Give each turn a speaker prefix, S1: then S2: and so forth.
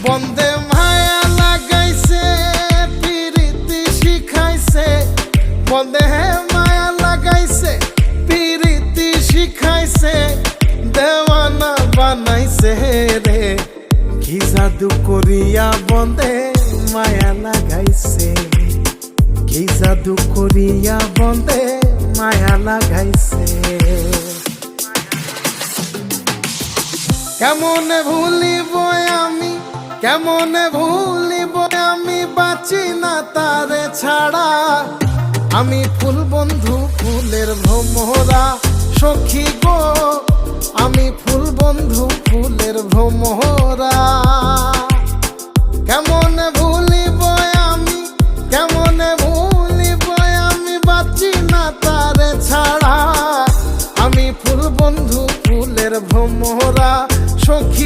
S1: বন্দে মায়া লাগাইছে পিরিতি শিখাইছে, বন্দে মায়া লাগাইছে পিরিতি শিখাইছে, দেওয়ানা বানাইছে রে। কি জাদু করিয়া বন্দে মায়া লাগাইছে, কি জাদু করিয়া বন্দে মায়া লাগাইছে। কেমনে ভুলিব আমি, কেমনে ভুলিব আমি, বাঁচি না তারে ছাড়া। আমি ফুল বন্ধু ফুলের ভ্রমরা সখী গো, আমি ফুল বন্ধু ফুলের ভ্রমরা।